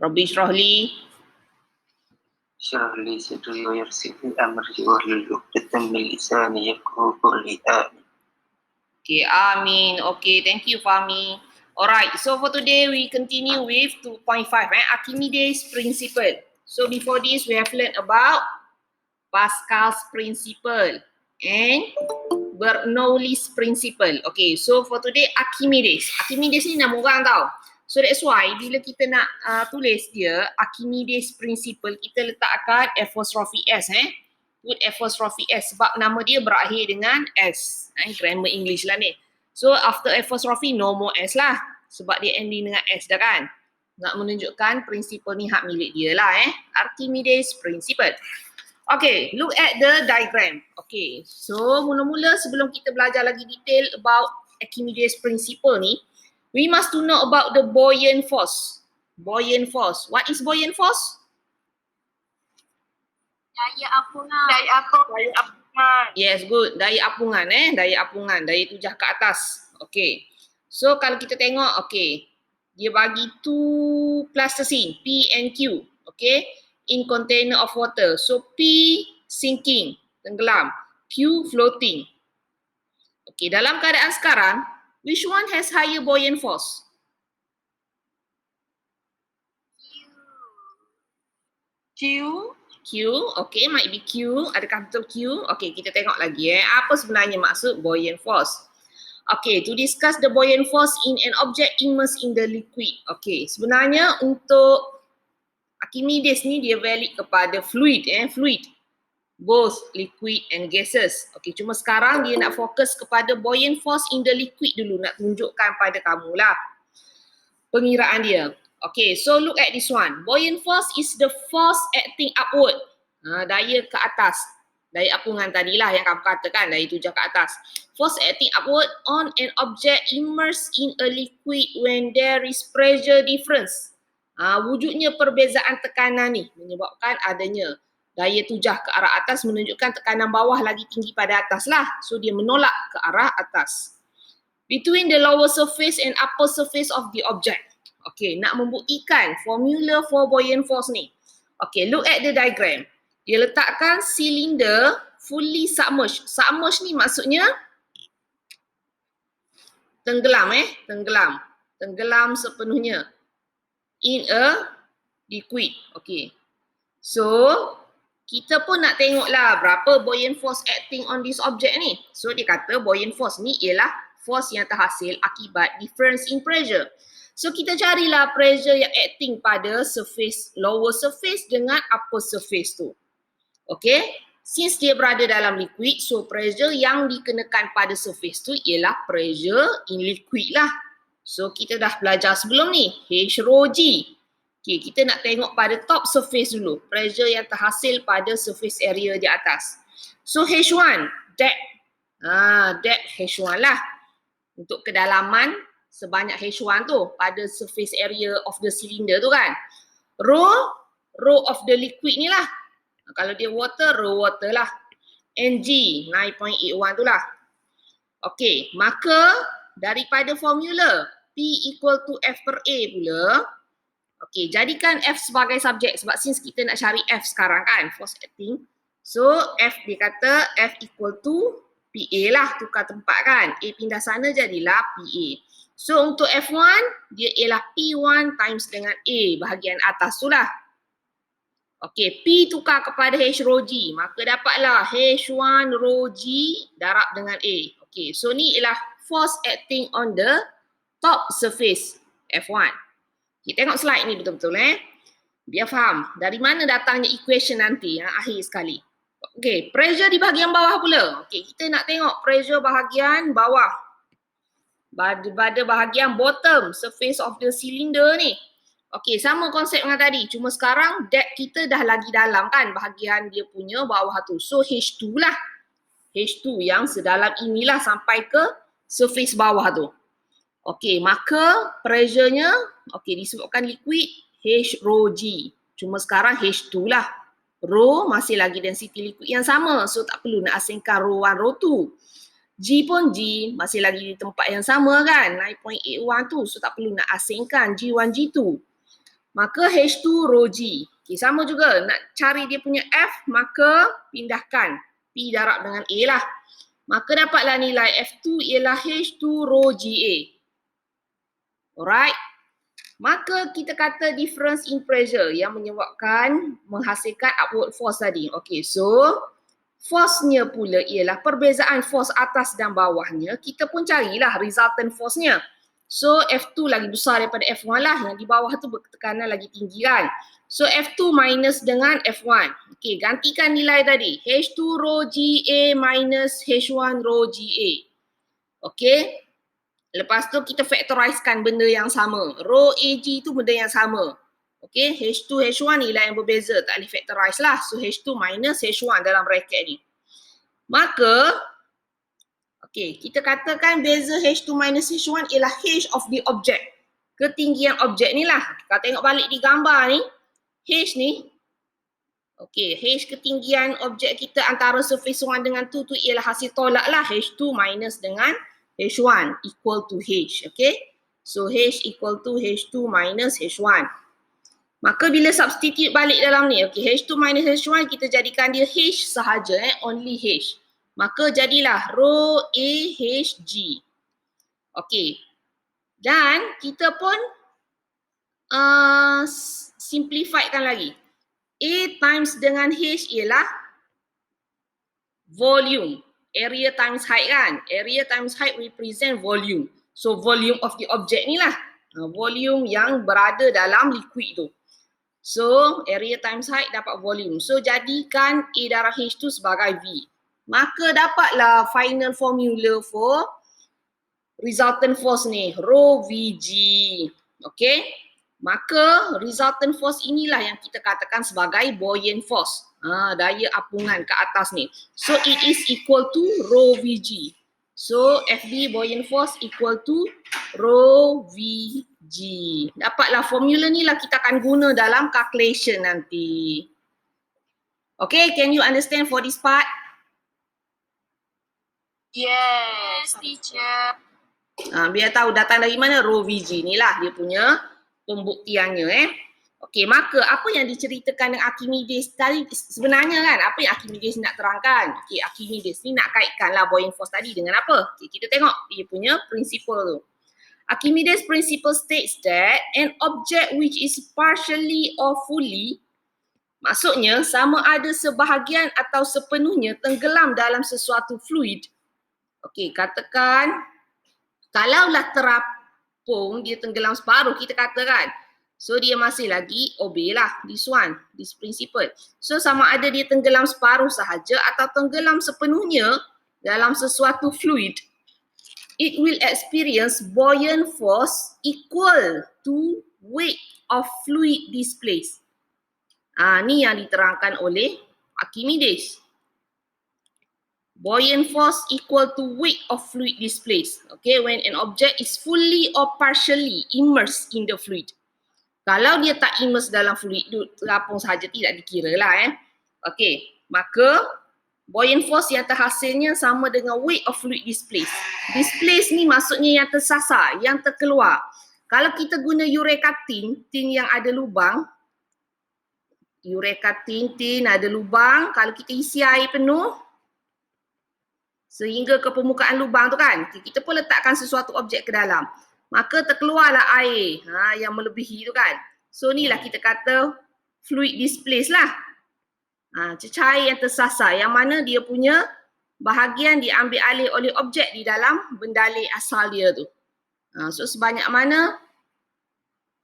Rabbi shrah li اشرح لي صدري ويسر لي أمري واحلل عقدة من لساني يفقهوا قولي آمين. Okay, Amin. Okay, thank you, Fahmi. Alright, so for today we continue with 2.5, Archimedes principle. So before this we have learned about Pascal's principle and Bernoulli's principle. Okay, so for today Archimedes. Archimedes ni nama orang tau. So that's why bila kita nak tulis dia Archimedes principle, kita letakkan apostrophe S put apostrophe S sebab nama dia berakhir dengan S. Grammar English lah ni. So after apostrophe no more S lah sebab dia ending dengan S dah kan. Nak menunjukkan prinsipal ni hak milik dia lah Archimedes principle. Okay, look at the diagram. Okay, so mula-mula sebelum kita belajar lagi detail about Archimedes principle ni, we must to know about the buoyant force. Buoyant force. What is buoyant force? Daya apungan. Daya apungan. Yes, good. Daya apungan Daya apungan. Daya tujah ke atas. Okay. So kalau kita tengok, okay. Dia bagi two plasticine, P and Q. Okay. In container of water. So P sinking, tenggelam. Q floating. Okay, dalam keadaan sekarang, which one has higher buoyant force? Q, okay, might be Q. Adakah betul Q? Okay, kita tengok lagi Apa sebenarnya maksud buoyant force? Okay, to discuss the buoyant force in an object immersed in the liquid. Okay, sebenarnya untuk Archimedes ni dia valid kepada fluid, fluid. Both liquid and gases. Okay, cuma sekarang dia nak fokus kepada buoyant force in the liquid dulu. Nak tunjukkan pada kamu lah pengiraan dia. Okay, so look at this one. Buoyant force is the force acting upward. Daya ke atas. Daya apungan tadilah yang kamu katakan, daya tujah ke atas. Force acting upward on an object immersed in a liquid when there is pressure difference. Wujudnya perbezaan tekanan ni menyebabkan adanya daya tujah ke arah atas, menunjukkan tekanan bawah lagi tinggi pada atas lah. So dia menolak ke arah atas. Between the lower surface and upper surface of the object. Okay, nak membuktikan formula for buoyant force ni. Okay, look at the diagram. Dia letakkan cylinder fully submerged. Submerged ni maksudnya tenggelam tenggelam. Tenggelam sepenuhnya in a liquid. Okay. So, kita pun nak tengoklah berapa buoyant force acting on this object ni. So, dia kata buoyant force ni ialah force yang terhasil akibat difference in pressure. So, kita carilah pressure yang acting pada surface, lower surface dengan upper surface tu. Okay, since dia berada dalam liquid, so pressure yang dikenakan pada surface tu ialah pressure in liquid lah. So, kita dah belajar sebelum ni, H rho G. Okay, kita nak tengok pada top surface dulu, pressure yang terhasil pada surface area di atas. So, H1, depth. Depth H1 lah. Untuk kedalaman sebanyak H1 tu pada surface area of the cylinder tu kan. Rho of the liquid ni lah. Kalau dia water, rho water lah. And G, 9.81 tu lah. Okay, maka daripada formula P equal to F per A pula. Okay, jadikan F sebagai subjek sebab since kita nak cari F sekarang kan, force acting. So, F dia kata F equal to PA lah, tukar tempat kan. A pindah sana jadilah PA. So, untuk F1, dia ialah P1 times dengan A, bahagian atas tu lah. Okay, P tukar kepada H rho G. Maka dapatlah H1 rho G darab dengan A. Okay, so ni ialah force acting on the top surface F1. Kita tengok slide ni betul-betul biar faham dari mana datangnya equation nanti yang akhir sekali. Okay, pressure di bahagian bawah pula. Okay, kita nak tengok pressure bahagian bawah. Pada bahagian bottom surface of the cylinder ni. Okay, sama konsep dengan tadi. Cuma sekarang depth kita dah lagi dalam kan bahagian dia punya bawah tu. So H2 lah. H2 yang sedalam inilah sampai ke surface bawah tu. Okay, maka pressure-nya disebabkan liquid H rho G. Cuma sekarang H2 lah. Rho masih lagi density liquid yang sama. So tak perlu nak asingkan rho 1, rho 2. G pun G masih lagi di tempat yang sama kan. 9.81 tu. So tak perlu nak asingkan G1, G2. maka H2 rho G. Okay, sama juga, nak cari dia punya F, maka pindahkan P darab dengan A lah. Maka dapatlah nilai F2 ialah H2 rho Ga. Alright. Maka kita kata difference in pressure yang menyebabkan menghasilkan upward force tadi. Okay, so force-nya pula ialah perbezaan force atas dan bawahnya. Kita pun carilah resultant force-nya. So F2 lagi besar daripada F1 lah. Yang di bawah tu bertekanan lagi tinggi kan. So F2 minus dengan F1. Okay, gantikan nilai tadi. H2 rho Ga minus H1 rho Ga. Okay. Lepas tu kita factorizekan benda yang sama. Rho Ag tu benda yang sama. Okay, H2, H1 nilai yang berbeza. Tak boleh factorize lah. So H2 minus H1 dalam bracket ni. Maka, okay, kita katakan beza H2 minus H1 ialah H of the object. Ketinggian objek ni lah. Kalau tengok balik di gambar ni, H ni, okay, H ketinggian objek kita antara surface 1 dengan 2 tu ialah hasil tolak lah. H2 minus dengan H1 equal to H, okay? So H equal to H2 minus H1. Maka bila substitute balik dalam ni, okay, H2 minus H1 kita jadikan dia H sahaja, only H. Maka jadilah rho AHG. Okay. Dan kita pun simplifykan lagi. A times dengan H ialah volume. Area times height kan. Area times height represent volume. So volume of the object ni lah. Volume yang berada dalam liquid tu. So area times height dapat volume. So jadikan A darab H tu sebagai V. Maka dapatlah final formula for resultant force ni. Rho Vg. Okay. Maka resultant force inilah yang kita katakan sebagai buoyant force. Daya apungan ke atas ni. So it is equal to rho Vg. So FB buoyant force equal to rho Vg. Dapatlah formula ni lah kita akan guna dalam calculation nanti. Okay, can you understand for this part? Yes, teacher. Biar tahu datang dari mana rho Vg ni lah dia punya pembuktiannya. Okey, maka apa yang diceritakan dengan Archimedes tadi sebenarnya kan, apa yang Archimedes nak terangkan? Okey, Archimedes ni nak kaitkanlah buoyant force tadi dengan apa? Okey, kita tengok dia punya principle tu. Archimedes principle states that an object which is partially or fully, maksudnya sama ada sebahagian atau sepenuhnya tenggelam dalam sesuatu fluid. Okey, katakan kalaulah terapung dia tenggelam separuh, kita katakan. So dia masih lagi obey lah this one, this principle. So sama ada dia tenggelam separuh sahaja atau tenggelam sepenuhnya dalam sesuatu fluid, it will experience buoyant force equal to weight of fluid displaced. Ni yang diterangkan oleh Archimedes. Buoyant force equal to weight of fluid displaced. Okay, when an object is fully or partially immersed in the fluid. Kalau dia tak immerse dalam fluid, terapung sahaja tidak dikira lah. Okay, maka buoyant force yang terhasilnya sama dengan weight of fluid displaced. Displaced ni maksudnya yang tersasar, yang terkeluar. Kalau kita guna Eureka tin yang ada lubang, Eureka tin ada lubang, kalau kita isi air penuh sehingga ke permukaan lubang tu kan, kita pun letakkan sesuatu objek ke dalam. Maka terkeluarlah air yang melebihi tu kan. So inilah kita kata fluid displaced lah. Cecair yang tersasar yang mana dia punya bahagian diambil alih oleh objek di dalam bendalih asal dia tu. So sebanyak mana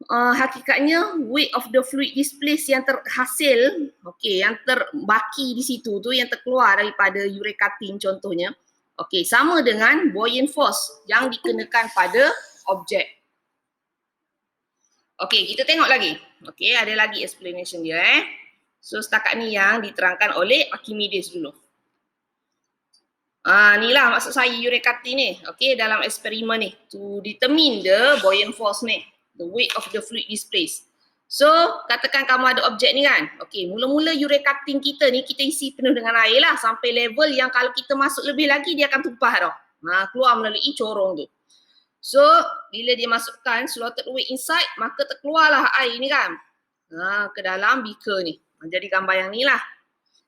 hakikatnya weight of the fluid displaced yang terhasil, okay, yang terbaki di situ tu, yang terkeluar daripada Eureka tin contohnya, okay, sama dengan buoyant force yang dikenakan pada objek. Okey, kita tengok lagi. Okey, ada lagi explanation dia So setakat ni yang diterangkan oleh Archimedes dulu. Inilah maksud saya Eureka tin ni. Okey, dalam eksperimen ni to determine the buoyant force ni, the weight of the fluid displaced. So, katakan kamu ada objek ni kan. Okey, mula-mula Eureka tin kita ni kita isi penuh dengan air lah sampai level yang kalau kita masuk lebih lagi dia akan tumpah tau. Keluar melalui corong tu. So, bila dia masukkan slotted weight inside, maka terkeluarlah air ni kan. Ke dalam beaker ni. Jadi gambar yang ni lah.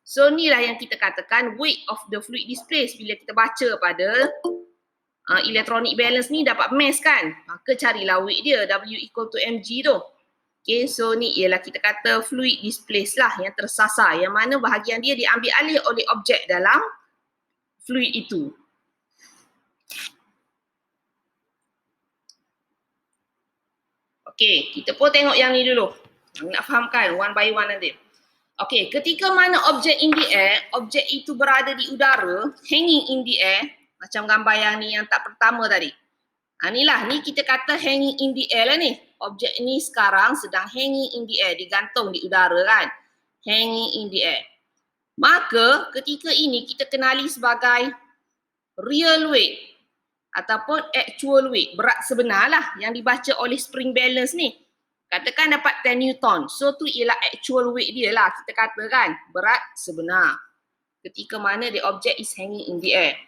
So, ni lah yang kita katakan weight of the fluid displaced. Bila kita baca pada electronic balance ni dapat mass kan. Maka carilah weight dia. W equal to mg tu. Okay, so ni ialah kita kata fluid displaced lah yang tersasar. Yang mana bahagian dia diambil alih oleh objek dalam fluid itu. Okay, kita pun tengok yang ni dulu. Nak fahamkan one by one nanti. Okay, ketika mana objek in the air, objek itu berada di udara, hanging in the air, macam gambar yang ni yang tak pertama tadi. Inilah, ni kita kata hanging in the air lah ni. Objek ni sekarang sedang hanging in the air, digantung di udara kan. Hanging in the air. Maka ketika ini kita kenali sebagai real weight ataupun actual weight, berat sebenar lah yang dibaca oleh spring balance ni. Katakan dapat 10 Newton. So tu ialah actual weight dia lah kita katakan, berat sebenar. Ketika mana the object is hanging in the air.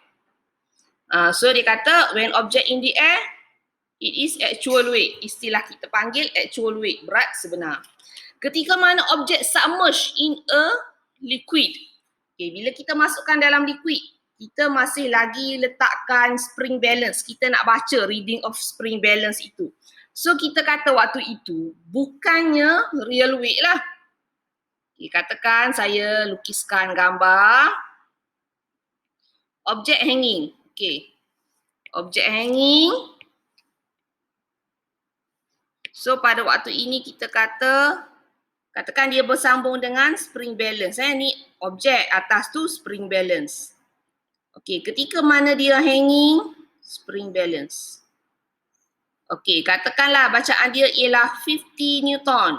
So dia kata when object in the air, it is actual weight. Istilah kita panggil actual weight, berat sebenar. Ketika mana objek submerged in a liquid. Okay, bila kita masukkan dalam liquid, kita masih lagi letakkan spring balance. Kita nak baca reading of spring balance itu. So kita kata waktu itu bukannya real weight lah. Okay, katakan saya lukiskan gambar objek hanging. Okay, objek hanging. So pada waktu ini kita katakan dia bersambung dengan spring balance. Ni objek atas tu spring balance. Okey, ketika mana dia hanging, spring balance. Okey, katakanlah bacaan dia ialah 50 Newton.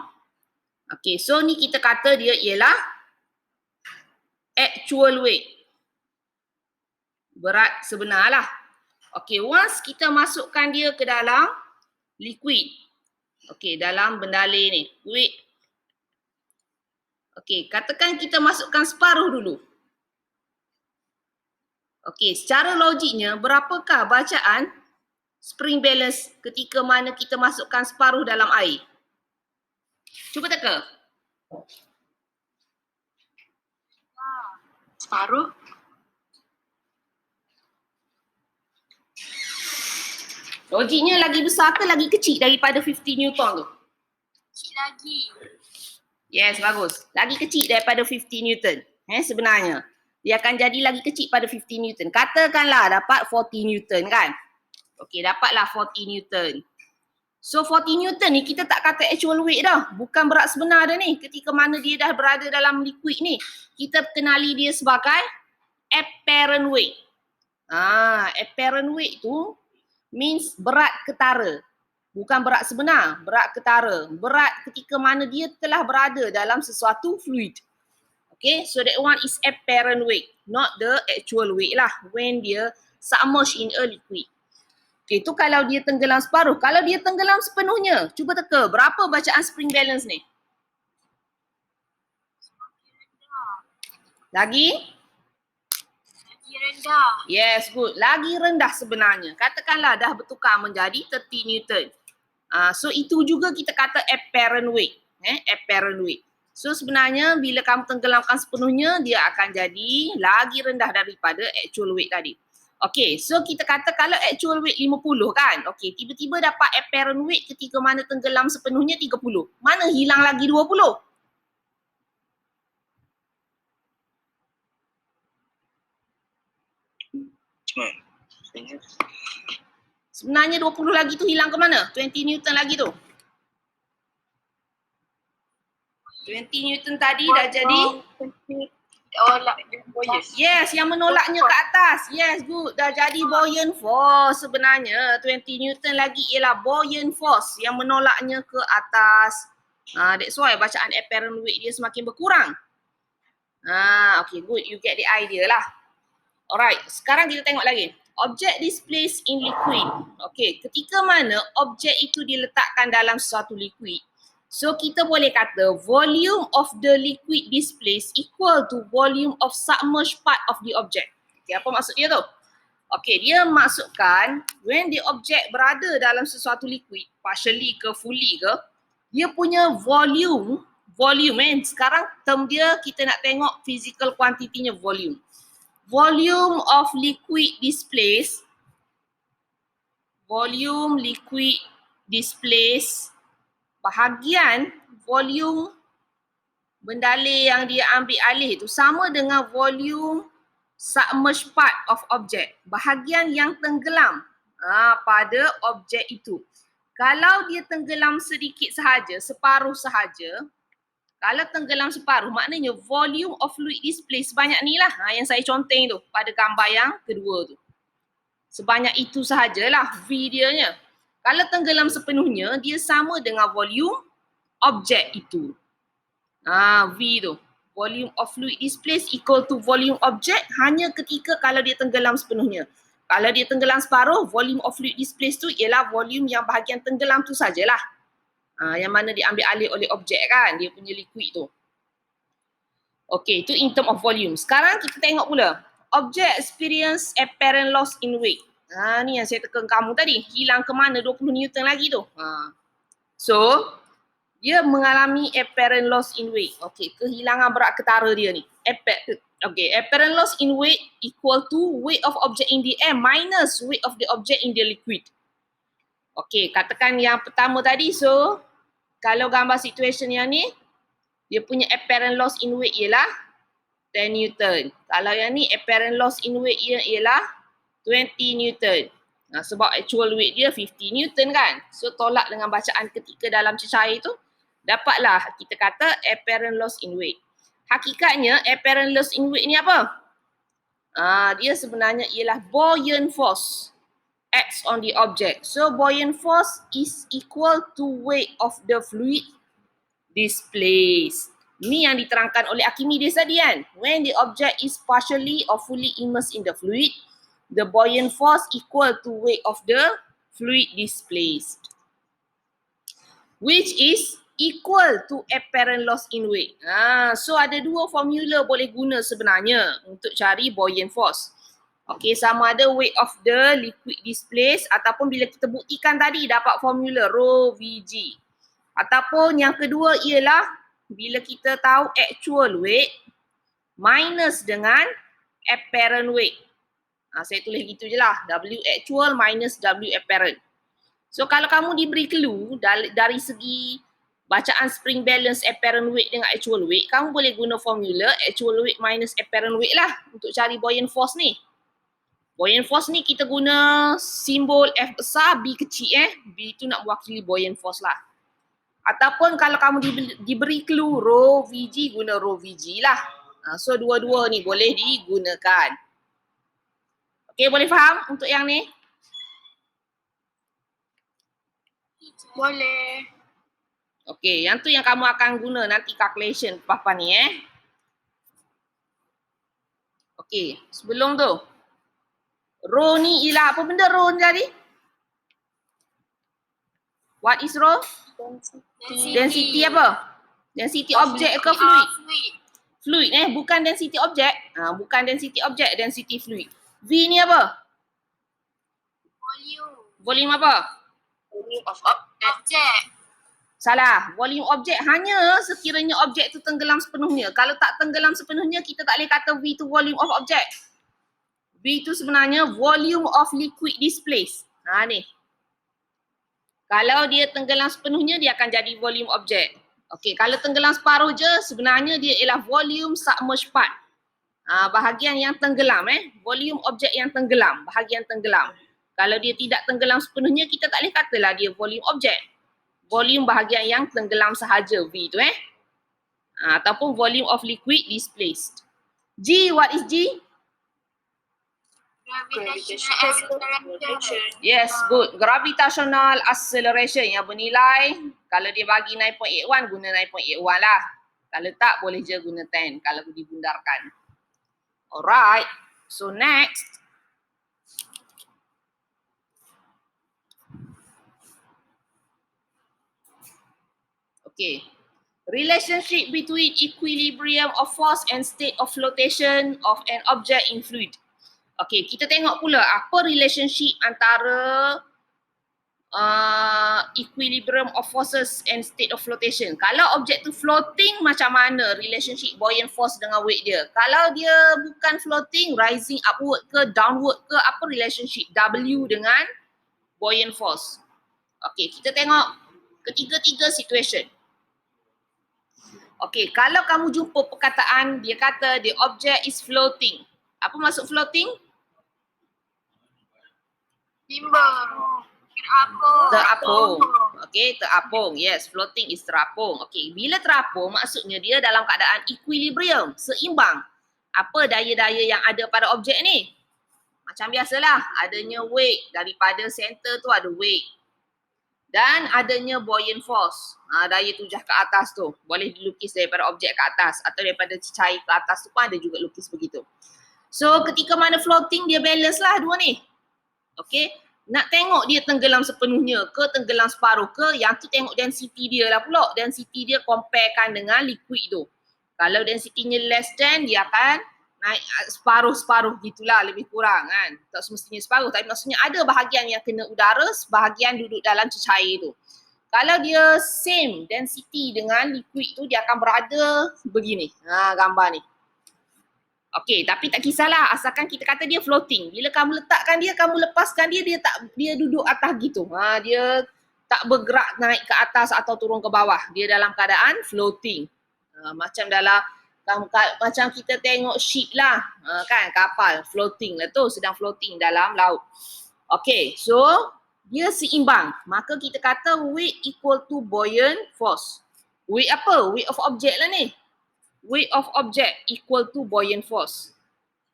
Okey, so ni kita kata dia ialah actual weight. Berat sebenar lah. Okey, once kita masukkan dia ke dalam liquid. Okey, dalam bendalai ni, weight. Okey, katakan kita masukkan separuh dulu. Okey, secara logiknya berapakah bacaan spring balance ketika mana kita masukkan separuh dalam air? Cuba teka. Separuh. Logiknya lagi besar ke lagi kecil daripada 50 Newton tu? Kecil lagi. Yes, bagus. Lagi kecil daripada 50 Newton. Sebenarnya. Dia akan jadi lagi kecil pada 50 Newton. Katakanlah dapat 40 Newton kan. Okey, dapatlah 40 Newton. So 40 Newton ni kita tak kata actual weight dah. Bukan berat sebenar dah ni. Ketika mana dia dah berada dalam liquid ni. Kita kenali dia sebagai apparent weight. Apparent weight tu means berat ketara. Bukan berat sebenar, berat ketara. Berat ketika mana dia telah berada dalam sesuatu fluid. Okay, so that one is apparent weight, not the actual weight lah when dia submerged in a liquid. Okay, tu kalau dia tenggelam separuh. Kalau dia tenggelam sepenuhnya, cuba teka berapa bacaan spring balance ni? Lagi? Lagi rendah. Yes, good. Lagi rendah sebenarnya. Katakanlah dah bertukar menjadi 30 Newton. So itu juga kita kata apparent weight. Apparent weight. So sebenarnya bila kamu tenggelamkan sepenuhnya, dia akan jadi lagi rendah daripada actual weight tadi. Okay, so kita kata kalau actual weight 50 kan. Okay, tiba-tiba dapat apparent weight ketika mana tenggelam sepenuhnya 30. Mana hilang lagi 20? Cuma Sebenarnya 20 lagi tu hilang ke mana? 20 Newton lagi tu. 20 Newton tadi dah jadi yes, yang menolaknya ke atas. Yes, good. Dah jadi buoyant force sebenarnya. 20 Newton lagi ialah buoyant force yang menolaknya ke atas. That's why bacaan apparent weight dia semakin berkurang. Okay, good. You get the idea lah. Alright, sekarang kita tengok lagi. Object displaced in liquid. Okay, ketika mana objek itu diletakkan dalam suatu liquid, so kita boleh kata volume of the liquid displaced equal to volume of submerged part of the object. Okay, apa maksud dia tu? Okay, dia maksudkan when the object berada dalam sesuatu liquid, partially ke fully ke, dia punya volume, sekarang term dia kita nak tengok physical quantity-nya volume. Volume of liquid displaced, bahagian volume bendalai yang dia ambil alih tu sama dengan volume submerged part of object, bahagian yang tenggelam pada objek itu. Kalau dia tenggelam sedikit sahaja, separuh sahaja, kalau tenggelam separuh maknanya volume of fluid displaced sebanyak ni lah yang saya conteng tu pada gambar yang kedua tu. Sebanyak itu sahajalah V dia nya. Kalau tenggelam sepenuhnya, dia sama dengan volume objek itu. V tu. Volume of fluid displaced equal to volume object hanya ketika kalau dia tenggelam sepenuhnya. Kalau dia tenggelam separuh, volume of fluid displaced tu ialah volume yang bahagian tenggelam tu sajalah. Yang mana diambil alih oleh objek kan, dia punya liquid tu. Okay, itu in term of volume. Sekarang kita tengok pula. Object experience apparent loss in weight. Ni yang saya tekan kamu tadi. Hilang ke mana 20 Newton lagi tu. So, dia mengalami apparent loss in weight. Okay, kehilangan berat ketara dia ni. Apparent loss in weight equal to weight of object in the air minus weight of the object in the liquid. Okay, katakan yang pertama tadi. So, kalau gambar situation yang ni, dia punya apparent loss in weight ialah 10 Newton. Kalau yang ni apparent loss in weight ialah 20 Newton. Sebab actual weight dia 50 Newton kan. So tolak dengan bacaan ketika dalam cecair tu, dapatlah kita kata apparent loss in weight. Hakikatnya apparent loss in weight ni apa? Dia sebenarnya ialah buoyant force acts on the object. So buoyant force is equal to weight of the fluid displaced. Ni yang diterangkan oleh Archimedes tadi kan. When the object is partially or fully immersed in the fluid, the buoyant force equal to weight of the fluid displaced, which is equal to apparent loss in weight. So ada dua formula boleh guna sebenarnya untuk cari buoyant force. Okay, sama ada weight of the liquid displaced ataupun bila kita buktikan tadi dapat formula rho Vg. Ataupun yang kedua ialah bila kita tahu actual weight minus dengan apparent weight. Saya tulis gitu je lah. W actual minus W apparent. So kalau kamu diberi clue dari segi bacaan spring balance apparent weight dengan actual weight, kamu boleh guna formula actual weight minus apparent weight lah untuk cari buoyant force ni. Buoyant force ni kita guna simbol F besar, B kecil B tu nak mewakili buoyant force lah. Ataupun kalau kamu diberi clue rho Vg, guna rho Vg lah. So dua-dua ni boleh digunakan. Okay, boleh faham untuk yang ni? Boleh. Okay, yang tu yang kamu akan guna nanti calculation papan ni Okay, sebelum tu. Rho ni ialah apa benda rho ni tadi? What is rho? Density apa? Density object ke fluid? Fluid bukan density object. Bukan density object, density fluid. V ni apa? Volume. Volume apa? Volume of object. Salah. Volume objek hanya sekiranya objek tu tenggelam sepenuhnya. Kalau tak tenggelam sepenuhnya, kita tak boleh kata V tu volume of object. V tu sebenarnya volume of liquid displaced. Ni. Kalau dia tenggelam sepenuhnya, dia akan jadi volume object. Okey, kalau tenggelam separuh je, sebenarnya dia ialah volume submerged part. Bahagian yang tenggelam volume objek yang tenggelam, bahagian tenggelam. Kalau dia tidak tenggelam sepenuhnya, kita tak boleh katalah dia volume object. Volume bahagian yang tenggelam sahaja V tu ataupun volume of liquid displaced. G, what is G? Gravitational acceleration. Yes, good. Gravitational acceleration yang bernilai, kalau dia bagi 9.81, guna 9.81 lah. Kalau tak, boleh je guna 10 kalau dibundarkan. Alright, so next. Okay. Relationship between equilibrium of force and state of flotation of an object in fluid. Okey, kita tengok pula apa relationship antara equilibrium of forces and state of flotation. Kalau objek tu floating, macam mana relationship buoyant force dengan weight dia? Kalau dia bukan floating, rising upward ke downward ke, apa relationship W dengan buoyant force? Okey, kita tengok ketiga-tiga situation. Okey, kalau kamu jumpa perkataan dia kata the object is floating. Apa maksud floating? Timbang. Terapung. Terapung. Okey, terapung. Yes, floating is terapung. Okey, bila terapung maksudnya dia dalam keadaan equilibrium, seimbang. Apa daya-daya yang ada pada objek ni? Macam biasalah, adanya weight, daripada center tu ada weight. Dan adanya buoyant force. Daya tujah ke atas tu. Boleh dilukis daripada objek ke atas atau daripada cecair ke atas tu pun ada juga lukis begitu. So ketika mana floating dia balance lah dua ni. Okey. Nak tengok dia tenggelam sepenuhnya ke tenggelam separuh ke, yang tu tengok density dia lah pula. Density dia comparekan dengan liquid tu. Kalau density-nya less than, dia akan naik separuh-separuh gitulah, lebih kurang kan. Tak semestinya separuh, tapi maksudnya ada bahagian yang kena udara, sebahagian duduk dalam cecair tu. Kalau dia same density dengan liquid tu, dia akan berada begini. Gambar ni. Okey, tapi tak kisahlah asalkan kita kata dia floating. Bila kamu letakkan dia, kamu lepaskan dia, dia duduk atas gitu. Dia tak bergerak naik ke atas atau turun ke bawah. Dia dalam keadaan floating. Macam macam kita tengok ship lah, kan, kapal floating lah tu, sedang floating dalam laut. Okey, so dia seimbang. Maka kita kata weight equal to buoyant force. Weight apa? Weight of object lah ni. Weight of object equal to buoyant force.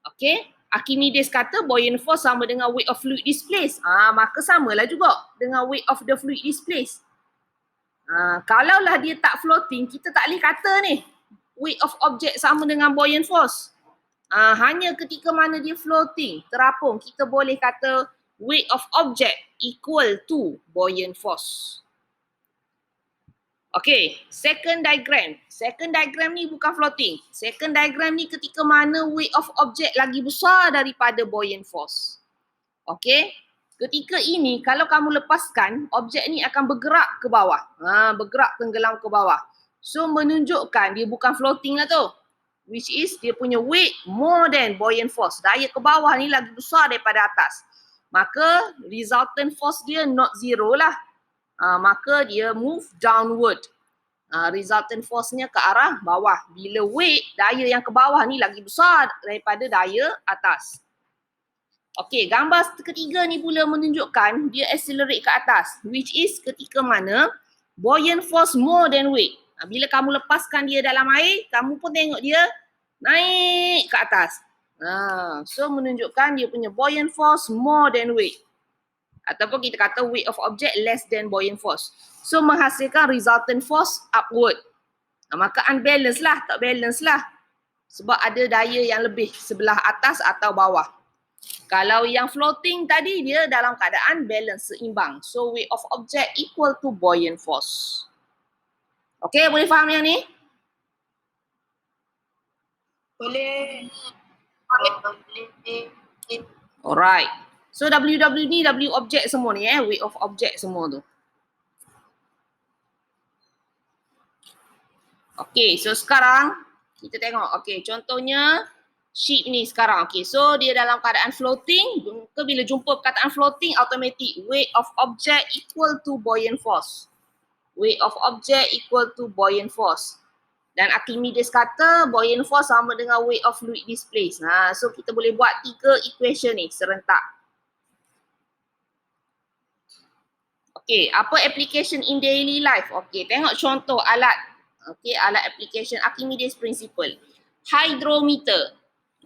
Okay. Archimedes kata buoyant force sama dengan weight of fluid displaced. Maka samalah juga dengan weight of the fluid displaced. Kalaulah dia tak floating, kita tak boleh kata ni weight of object sama dengan buoyant force. Hanya ketika mana dia floating, terapung, kita boleh kata weight of object equal to buoyant force. Okay, second diagram. Second diagram ni bukan floating. Second diagram ni ketika mana weight of object lagi besar daripada buoyant force. Okay, ketika ini kalau kamu lepaskan, objek ni akan bergerak ke bawah. Bergerak tenggelam ke bawah. So menunjukkan dia bukan floating lah tu. Which is dia punya weight more than buoyant force. Daya ke bawah ni lagi besar daripada atas. Maka resultant force dia not zero lah. Maka dia move downward. Resultant force-nya ke arah bawah. Bila weight, daya yang ke bawah ni lagi besar daripada daya atas. Okey, gambar ketiga ni pula menunjukkan dia accelerate ke atas. Which is ketika mana buoyant force more than weight. Bila kamu lepaskan dia dalam air, kamu pun tengok dia naik ke atas. So menunjukkan dia punya buoyant force more than weight. Ataupun kita kata weight of object less than buoyant force. So menghasilkan resultant force upward. Maka unbalance lah, tak balance lah. Sebab ada daya yang lebih sebelah atas atau bawah. Kalau yang floating tadi dia dalam keadaan balance, seimbang. So weight of object equal to buoyant force. Okay, boleh faham yang ni? Boleh. Alright. So WW ni W object semua ni weight of object semua tu. Okay, so sekarang kita tengok. Okay, contohnya ship ni sekarang. Okay, so dia dalam keadaan floating. Bila jumpa perkataan floating, automatic weight of object equal to buoyant force. Weight of object equal to buoyant force. Dan Archimedes kata buoyant force sama dengan weight of fluid displaced. So kita boleh buat 3 equation ni serentak. Okay, apa application in daily life? Okay, tengok contoh alat. Okay, alat application Archimedes principle. Hydrometer.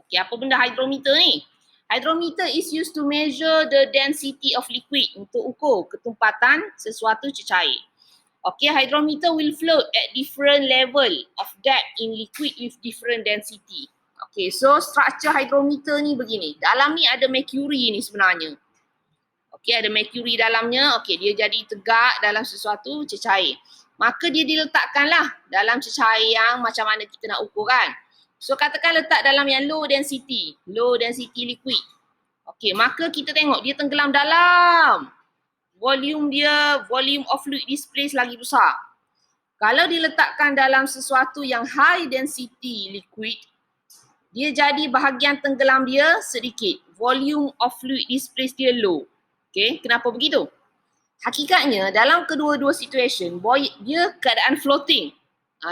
Okay, apa benda hydrometer ni? Hydrometer is used to measure the density of liquid, untuk ukur ketumpatan sesuatu cecair. Okay, hydrometer will float at different level of depth in liquid with different density. Okay, so structure hydrometer ni begini. Dalam ni ada mercury ni sebenarnya. Okay, ada mercury dalamnya. Okay, dia jadi tegak dalam sesuatu cecair. Maka dia diletakkanlah dalam cecair yang macam mana kita nak ukur kan. So katakan letak dalam yang low density liquid. Okey, maka kita tengok dia tenggelam dalam. Volume dia, volume of fluid displaced lagi besar. Kalau diletakkan dalam sesuatu yang high density liquid, dia jadi bahagian tenggelam dia sedikit. Volume of fluid displaced dia low. Okay, kenapa begitu? Hakikatnya dalam kedua-dua situation, dia keadaan floating.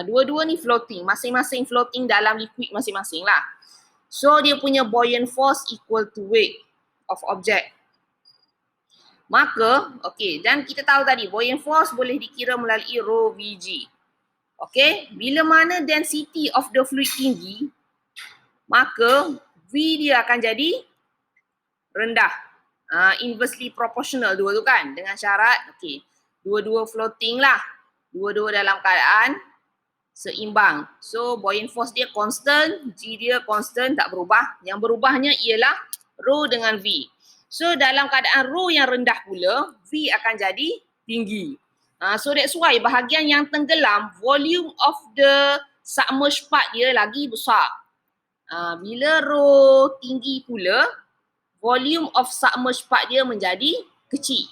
Dua-dua ni floating, masing-masing floating dalam liquid masing-masing lah. So dia punya buoyant force equal to weight of object. Maka, okay, dan kita tahu tadi buoyant force boleh dikira melalui rho Vg. Okay, bila mana density of the fluid tinggi, maka V dia akan jadi rendah. Inversely proportional dua tu kan, dengan syarat, okay, dua-dua floating lah. Dua-dua dalam keadaan seimbang. So, buoyant force dia constant, G dia constant, tak berubah. Yang berubahnya ialah rho dengan V. So, dalam keadaan rho yang rendah pula, V akan jadi tinggi. So, that's why bahagian yang tenggelam, volume of the submerged part dia lagi besar. Bila rho tinggi pula, volume of submerged part dia menjadi kecil.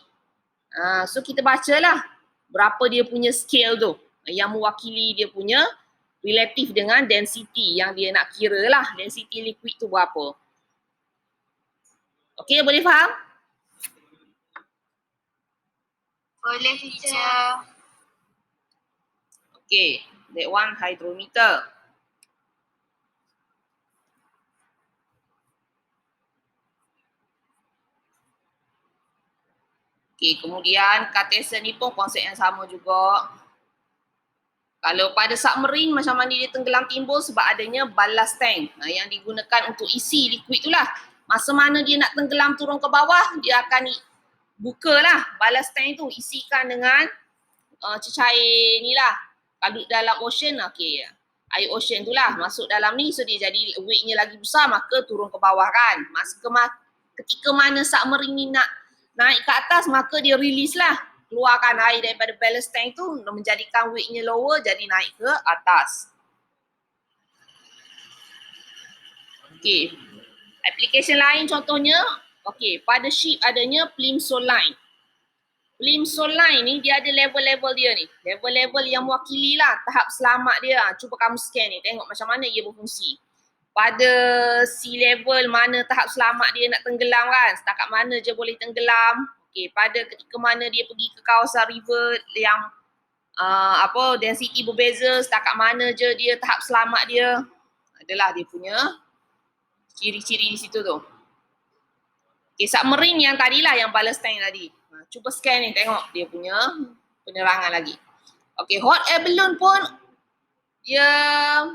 So, kita bacalah berapa dia punya scale tu, yang mewakili dia punya relatif dengan density yang dia nak kira lah, density liquid tu berapa. Okay, boleh faham? Boleh teacher. Okay, that one hydrometer. Okay, kemudian Cartesian ni pun konsep yang sama juga. Kalau pada submarine macam mana dia tenggelam timbul sebab adanya ballast tank yang digunakan untuk isi liquid tu lah. Masa mana dia nak tenggelam turun ke bawah, dia akan bukalah ballast tank tu, isikan dengan cecair ni lah. Kalau dalam ocean, okay, air ocean tu lah masuk dalam ni, so dia jadi weightnya lagi besar, maka turun ke bawah kan. Ketika mana submarine ni nak naik ke atas, maka dia release lah, keluarkan air daripada ballast tank tu, menjadikan weightnya lower, jadi naik ke atas. Okay, application lain contohnya, okay, pada ship adanya plimsoll line. Plimsoll line ni dia ada level-level dia ni. Level-level yang mewakili lah tahap selamat dia. Cuba kamu scan ni, tengok macam mana ia berfungsi. Pada sea level mana tahap selamat dia nak tenggelam kan. Setakat mana je boleh tenggelam. Okay, pada ketika mana dia pergi ke kawasan river yang density berbeza, setakat mana je dia tahap selamat dia. Adalah dia punya ciri-ciri di situ tu. Okay, submarine yang tadilah, yang ballast tank tadi. Cuba scan ni, tengok dia punya penerangan lagi. Okay, hot air balloon pun dia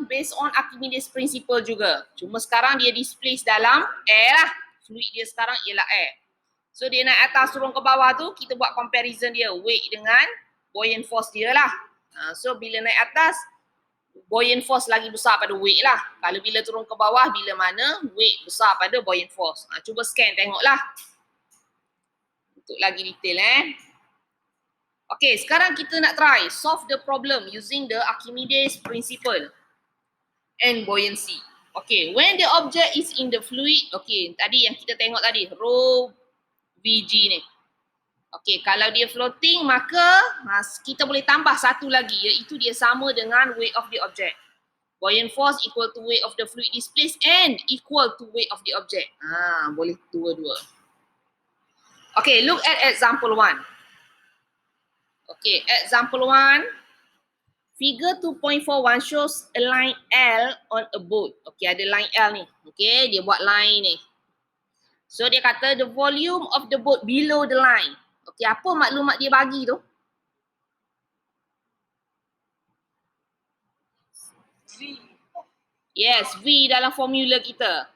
based on Archimedes principle juga. Cuma sekarang dia displace dalam air lah. Fluid dia sekarang ialah air. So dia naik atas turun ke bawah tu, kita buat comparison dia weight dengan buoyant force dia lah. So bila naik atas, buoyant force lagi besar pada weight lah. Kalau bila turun ke bawah, bila mana weight besar pada buoyant force. Cuba scan tengoklah. Untuk lagi detail Okay, sekarang kita nak try solve the problem using the Archimedes principle and buoyancy. Okay, when the object is in the fluid, okay, tadi yang kita tengok tadi, rho Vg ni. Okay, kalau dia floating, maka kita boleh tambah satu lagi, iaitu dia sama dengan weight of the object. Buoyant force equal to weight of the fluid displaced and equal to weight of the object. Boleh dua-dua. Okay, look at example 1. Okay, example 1. Figure 2.41 shows a line L on a boat. Okay, ada line L ni. Okay, dia buat line ni. So, dia kata the volume of the boat below the line. Okay, apa maklumat dia bagi tu? V. Yes, V dalam formula kita.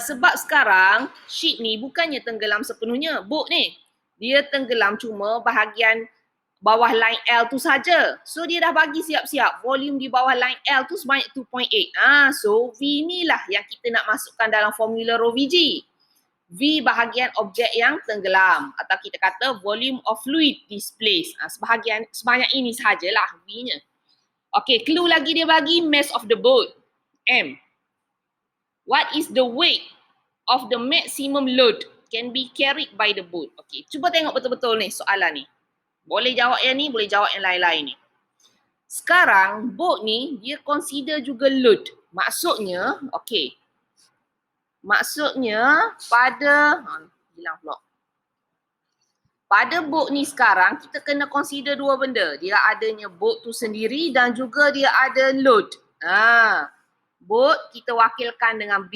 Sebab sekarang ship ni bukannya tenggelam sepenuhnya, boat ni. Dia tenggelam cuma bahagian bawah line L tu saja. So dia dah bagi siap-siap volume di bawah line L tu sebanyak 2.8. So V ni lah yang kita nak masukkan dalam formula rho Vg. V bahagian objek yang tenggelam, atau kita kata volume of fluid displaced. Sebanyak ini sahajalah V-nya. Okay, clue lagi dia bagi mass of the boat, M. What is the weight of the maximum load can be carried by the boat. Okay, cuba tengok betul-betul ni soalan ni. Boleh jawab yang ni, boleh jawab yang lain-lain ni. Sekarang boat ni dia consider juga load. Maksudnya, okay. Maksudnya pada, hilang pula. Pada boat ni sekarang kita kena consider dua benda. Dia adanya boat tu sendiri dan juga dia ada load. Boat kita wakilkan dengan B.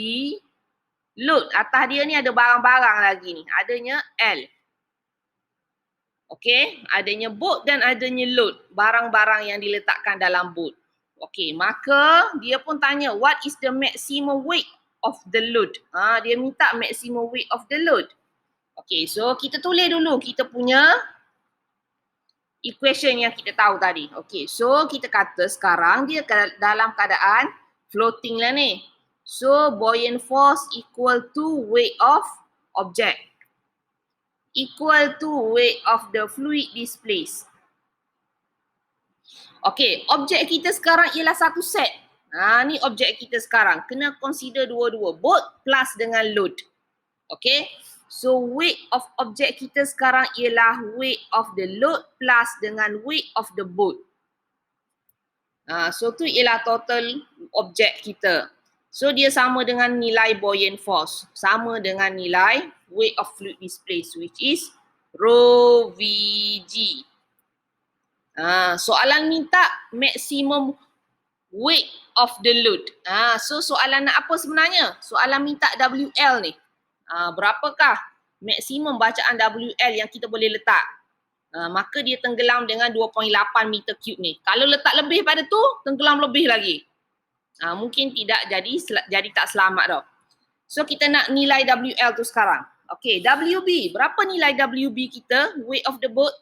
Load atas dia ni ada barang-barang lagi ni. Adanya L. Okey, adanya boat dan adanya load. Barang-barang yang diletakkan dalam boat. Okey, maka dia pun tanya what is the maximum weight of the load? Dia minta maximum weight of the load. Okay, so kita tulis dulu kita punya equation yang kita tahu tadi. Okay, so kita kata sekarang dia dalam keadaan floating lah ni. So, buoyant force equal to weight of object. Equal to weight of the fluid displaced. Okay, objek kita sekarang ialah satu set. Ni objek kita sekarang. Kena consider dua-dua. Boat plus dengan load. Okay. So weight of objek kita sekarang ialah weight of the load plus dengan weight of the boat. So tu ialah total objek kita. So dia sama dengan nilai buoyant force. Sama dengan nilai weight of fluid displaced which is rho Vg. Soalan minta maximum weight of the load. So soalan nak apa sebenarnya? Soalan minta WL ni. Berapakah maksimum bacaan WL yang kita boleh letak? Maka dia tenggelam dengan 2.8 meter cube ni. Kalau letak lebih pada tu, tenggelam lebih lagi. Mungkin tidak jadi tak selamat tau. So kita nak nilai WL tu sekarang. Okay, WB. Berapa nilai WB kita? Weight of the boat.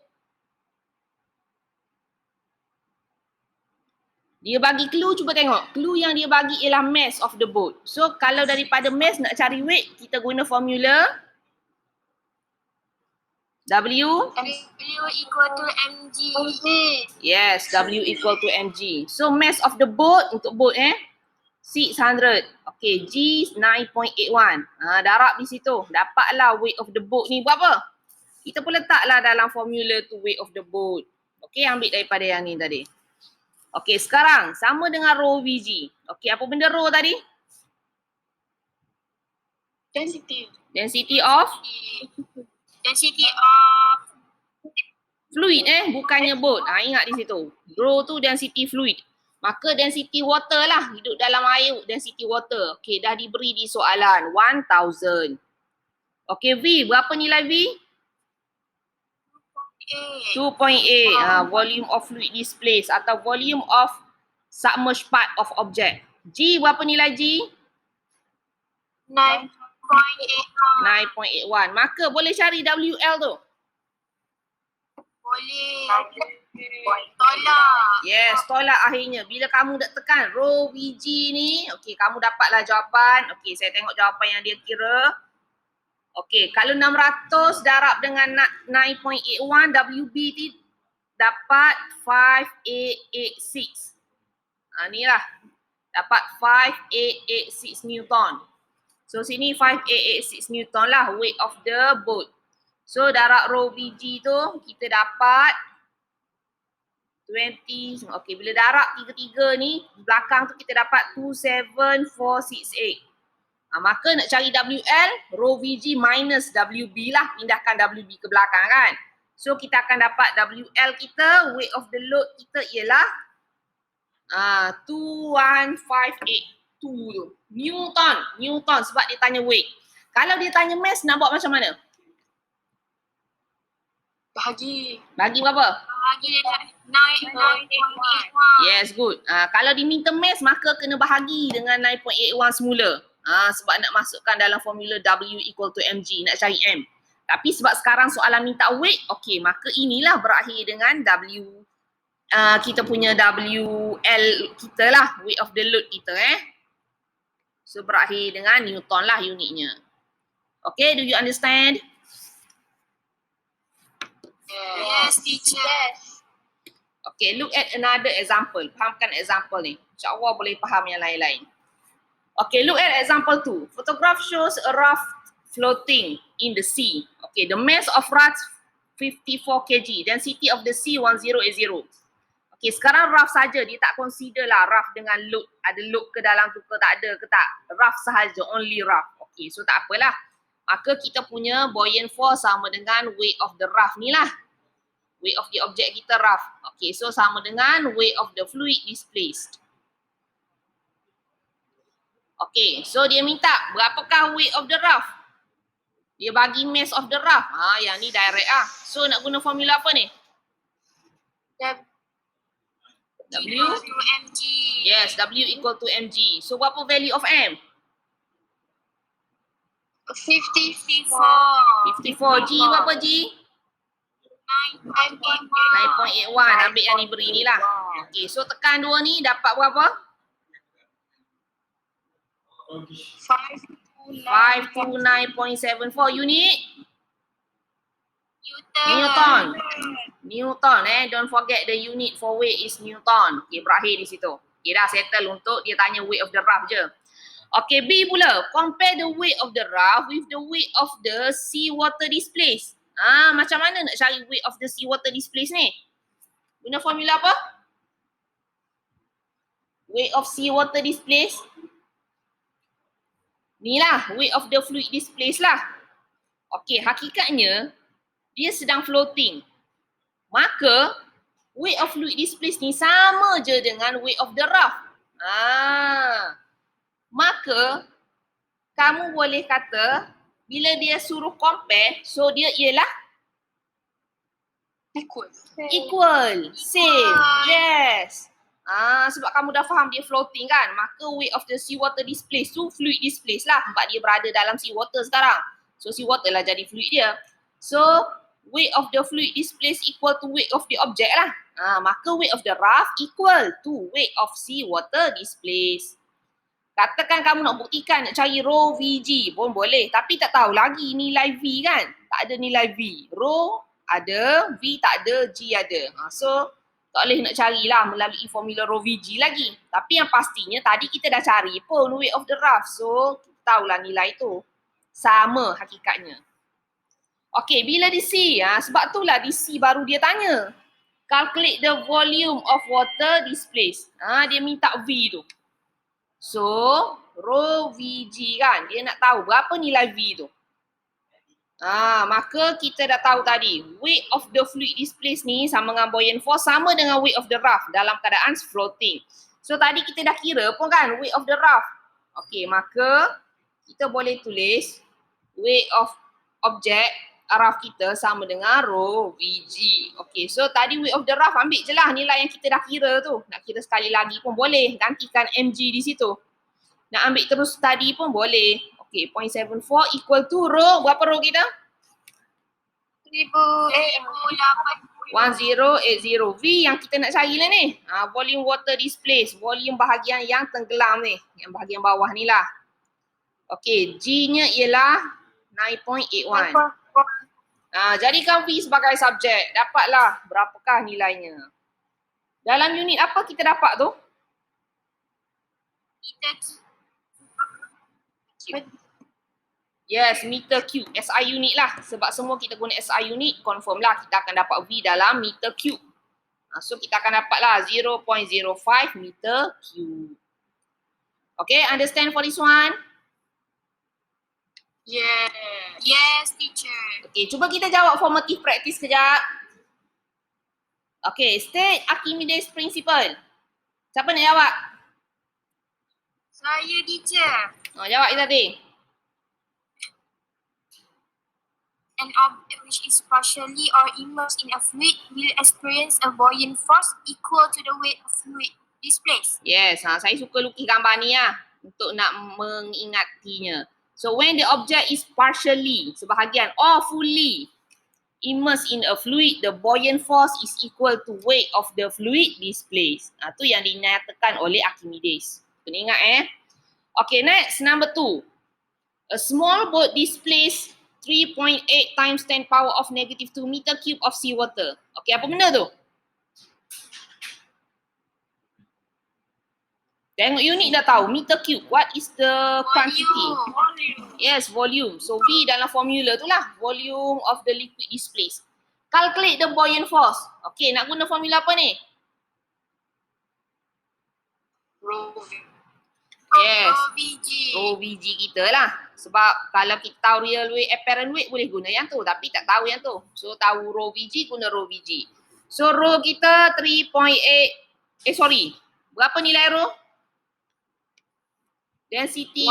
Dia bagi clue, cuba tengok. Clue yang dia bagi ialah mass of the boat. So, kalau daripada mass nak cari weight, kita guna formula W equal to mg. Yes, W equal to mg. So, mass of the boat, untuk boat 600. Okay, G 9.81. Darab di situ. Dapatlah weight of the boat ni berapa? Kita pun letaklah dalam formula tu weight of the boat. Okay, ambil daripada yang ni tadi. Okey, sekarang sama dengan rho Vg. Okey, apa benda rho tadi? Density. Density of fluid bukannya boat. Ingat di situ. Rho tu density fluid. Maka density water lah. Hidup dalam air, density water. Okey, dah diberi di soalan. 1000. Okey, V. Berapa nilai V? 2.8. Volume of fluid displaced atau volume of submerged part of object. G berapa nilai G? 9.81. Maka boleh cari WL tu? Boleh. Tolak. Yes, tolak akhirnya. Bila kamu dah tekan rho Vg ni, okey, kamu dapatlah jawapan. Okey, saya tengok jawapan yang dia kira. Okey, kalau 600 darab dengan 9.81, WB ni dapat 5886. Ni lah. Dapat 5886 Newton. So, sini 5886 Newton lah weight of the boat. So, darab rho Vg tu kita dapat 20. Okey, bila darab 3 ni, belakang tu kita dapat 27468. Maka nak cari WL, rho Vg minus WB lah. Pindahkan WB ke belakang kan. So kita akan dapat WL kita, weight of the load kita ialah 21582 tu. Newton sebab dia tanya weight. Kalau dia tanya mass nak buat macam mana? Bahagi berapa? Bahagi dengan 9.81. Yes, good. Kalau diminta mass maka kena bahagi dengan 9.81 semula. Sebab nak masukkan dalam formula W equal to mg, nak cari M. Tapi sebab sekarang soalan minta weight, okey, maka inilah berakhir dengan W, kita punya WL kita lah, weight of the load kita So berakhir dengan Newton lah unitnya. Okay, do you understand? Yes, teacher. Okay, look at another example. Fahamkan example ni. InsyaAllah boleh faham yang lain-lain. Okay, look at example 2. Photograph shows a raft floating in the sea. Okay, the mass of raft 54 kg, density of the sea 1080. Okay, sekarang raft saja, dia tak consider lah raft dengan load, ada load ke dalam tu ke tak ada ke tak. Raft sahaja, only raft. Okay, so tak apalah. Maka kita punya buoyant force sama dengan weight of the raft ni lah. Weight of the object kita raft. Okay, so sama dengan weight of the fluid displaced. Okay, so dia minta berapakah weight of the raft? Dia bagi mass of the raft. Yang ni direct ah. So nak guna formula apa ni? W? to mg. Yes, W equal to mg. So berapa value of m? 54. 54. G berapa G? 9.81. 9.81. Ambil yang diberi ni lah. Okay, so tekan 2 ni dapat berapa? 529.74 unit Newton. Newton don't forget the unit for weight is Newton. Okay, berakhir di situ. Okay, dah settle untuk dia tanya weight of the raft je. Okay, B pula. Compare the weight of the raft with the weight of the sea water displaced. Macam mana nak cari weight of the sea water displaced ni? Guna formula apa? Weight of sea water displaced. Ni lah, weight of the fluid displaced lah. Okay, hakikatnya dia sedang floating. Maka weight of fluid displaced ni sama je dengan weight of the raft. Maka kamu boleh kata bila dia suruh compare, so dia ialah equal, same. Yes. Sebab kamu dah faham dia floating kan, maka weight of the sea water displaced tu fluid displaced lah, sebab dia berada dalam sea water sekarang. So sea water lah jadi fluid dia. So weight of the fluid displaced equal to weight of the object lah. Maka weight of the raft equal to weight of sea water displaced. Katakan kamu nak buktikan, nak cari rho Vg pun boleh, tapi tak tahu lagi nilai V kan. Tak ada nilai V. Rho ada, V tak ada, G ada. So tak boleh nak carilah melalui formula rho Vg lagi. Tapi yang pastinya tadi kita dah cari pun weight of the raft. So kita tahulah nilai tu. Sama hakikatnya. Okay, bila di C, sebab itulah di C baru dia tanya. Calculate the volume of water displaced. Dia minta V tu. So, rho Vg kan, dia nak tahu berapa nilai V tu. Maka kita dah tahu tadi, weight of the fluid displaced ni sama dengan buoyant force sama dengan weight of the raft dalam keadaan floating. So tadi kita dah kira pun kan weight of the raft. Okay, maka kita boleh tulis weight of object raft kita sama dengan rho Vg. Okay, so tadi weight of the raft ambil je lah nilai yang kita dah kira tu. Nak kira sekali lagi pun boleh, gantikan mg di situ. Nak ambil terus tadi pun boleh. Okay, 0.74 equal to rho, berapa rho kita? 1080. V yang kita nak cari lah ni. Volume water displaced, volume bahagian yang tenggelam ni. Yang bahagian bawah ni lah. Okay, G-nya ialah 9.81. Jadikan V sebagai subjek. Dapatlah berapakah nilainya. Dalam unit apa kita dapat tu? Yes, meter cube. SI unit lah. Sebab semua kita guna SI unit, confirm lah kita akan dapat V dalam meter cube. So kita akan dapat lah 0.05 meter cube. Okay, understand for this one? Yes, teacher. Okay, cuba kita jawab formative practice kejap. Okay, state Archimedes principle. Siapa nak jawab? Saya, teacher. Jawab tadi. An object which is partially or immersed in a fluid will experience a buoyant force equal to the weight of fluid displaced. Yes, saya suka lukis gambar ni lah untuk nak mengingatinya. So when the object is partially, sebahagian or fully immersed in a fluid, the buoyant force is equal to weight of the fluid displaced. Tu yang dinyatakan oleh Archimedes. Kena ingat Okay, next, number 2. A small boat displays 3.8 times 10 power of negative 2 meter cube of seawater. Okay, apa benda tu? Tengok unit dah tahu. Meter cube. What is the quantity? Volume. Yes, volume. So V dalam formula tu lah. Volume of the liquid displaced. Calculate the buoyant force. Okay, nak guna formula apa ni? Rho Yes. VG. Rho VG kita lah. Sebab kalau kita tahu real weight, apparent weight boleh guna yang tu. Tapi tak tahu yang tu. So tahu Rho VG, guna Rho VG. So Rho kita 3.8. Berapa nilai Rho? Density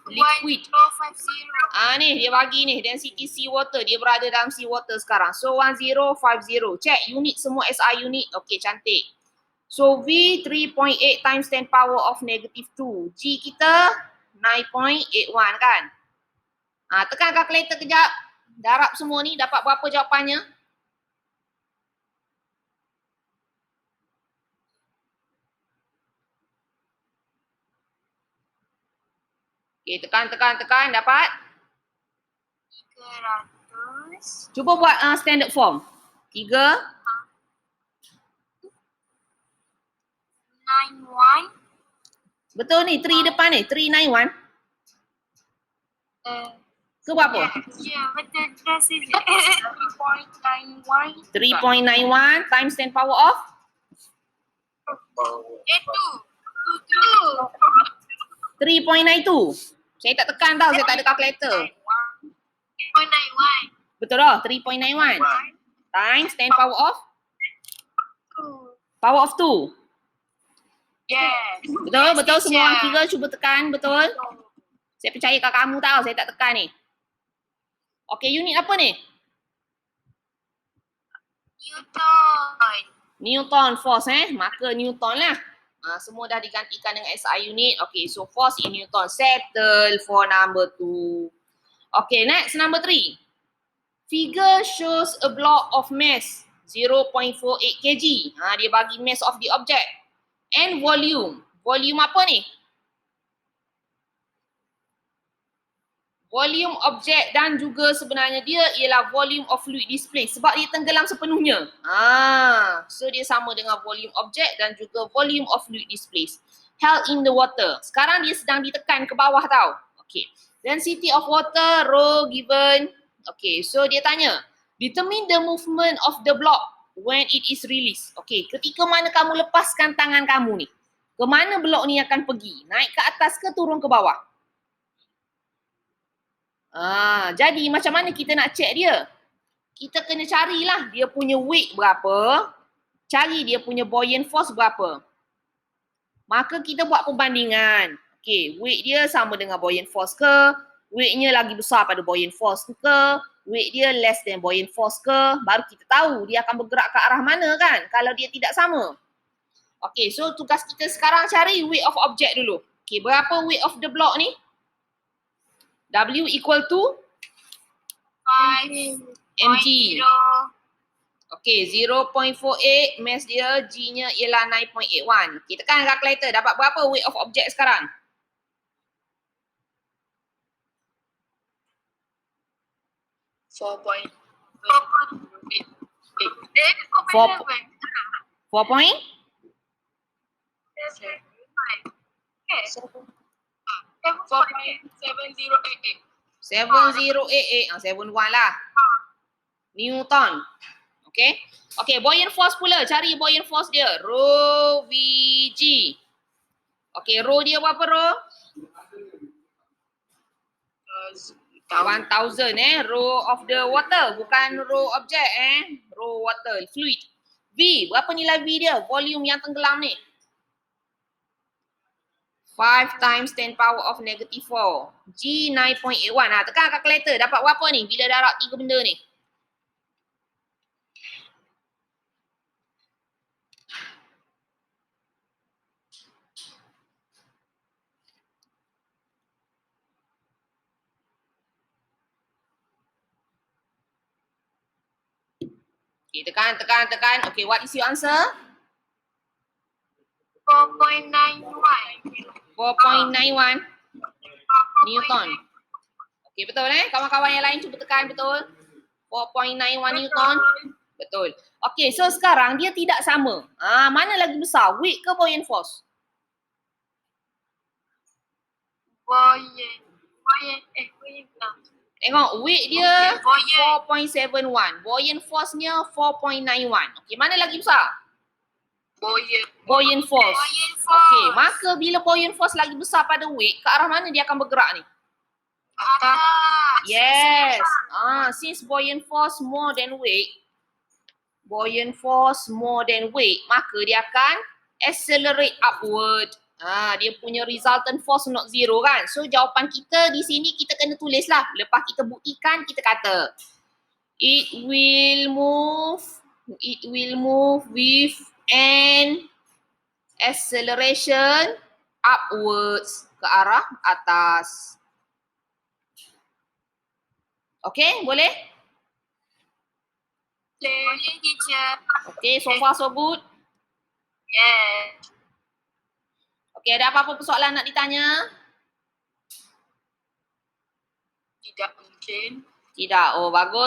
liquid. 1050. Ni dia bagi ni. Density seawater. Dia berada dalam seawater sekarang. So 1050. Check unit semua SI unit. Okay, cantik. So V 3.8 times 10 power of negative 2. G kita 9.81 kan? Tekan calculator kejap. Darab semua ni. Dapat berapa jawapannya? Okay, tekan. Dapat? 300. Cuba buat standard form. 3. 91. Betul ni. 3 depan ni. 391. Ke berapa? Ya, betul. Terus saja. 3.91. 3.91 times 10 power of? Itu. 3.92. Saya tak tekan tau. Saya tak ada calculator. 3.91. Betul tak? 3.91 times 10 power of? Power of 2. Yes. Betul. Semua orang kira cuba tekan. Betul. Saya percaya kat kamu tau. Saya tak tekan ni. Okay, unit apa ni? Newton force Maka Newton lah. Semua dah digantikan dengan SI unit. Okay, so force in Newton. Settle for number 2. Okay, next number 3. Figure shows a block of mass 0.48 kg. Dia bagi mass of the object. And volume. Volume apa ni? Volume objek dan juga sebenarnya dia ialah volume of fluid displaced sebab dia tenggelam sepenuhnya. So dia sama dengan volume objek dan juga volume of fluid displaced held in the water. Sekarang dia sedang ditekan ke bawah tau. Okay. Density of water, rho given. Okay, so dia tanya, determine the movement of the block when it is released. Okay, ketika mana kamu lepaskan tangan kamu ni, ke mana blok ni akan pergi? Naik ke atas ke turun ke bawah? Jadi macam mana kita nak check dia? Kita kena carilah dia punya weight berapa, cari dia punya buoyant force berapa. Maka kita buat perbandingan. Okay, weight dia sama dengan buoyant force ke? Weightnya lagi besar pada buoyant force ke? Weight dia less than buoyant force ke? Baru kita tahu dia akan bergerak ke arah mana kan? Kalau dia tidak sama. Okay, so tugas kita sekarang cari weight of object dulu. Okay, berapa weight of the block ni? W equal to 5 mg. Okay, 0.48 mass dia, G-nya ialah 9.81. Okay, tekan calculator. Dapat berapa weight of object sekarang? Four point. 7088. 71 lah. Newton. Okay. Okay, buoyant force pula. Cari buoyant force dia. Rho VG. Okay, rho dia berapa rho? 1000 Rho of the water. Bukan rho object Rho water, fluid. V, berapa nilai V dia? Volume yang tenggelam ni. 5 times 10 power of negative 4. G 9.81. Tekan calculator. Dapat berapa ni bila darab 3 benda ni? Okay, tekan. Okay, what is your answer? 4.91. 4.91 Newton. Okay, betul kawan-kawan yang lain cuba tekan betul. 4.91 Newton. Betul. Okay, so sekarang dia tidak sama. Mana lagi besar? Weight ke buoyant force? Tengok weight dia Buoyant. 4.71. Buoyant force-nya 4.91. Okey, mana lagi besar? Buoyant. Buoyant force. Buoyant force. Okey, maka bila buoyant force lagi besar pada weight, ke arah mana dia akan bergerak ni? Atas. Yes. Since buoyant force more than weight, maka dia akan accelerate upward. Dia punya resultant force not zero kan. So jawapan kita di sini kita kena tulis lah. Lepas kita buktikan, kita kata it will move with an acceleration upwards, ke arah atas. Okay, boleh? Boleh, teacher. Okay, so far so good. Yes. Okay, ada apa-apa persoalan nak ditanya? Tidak mungkin. Tidak. Oh, bagus.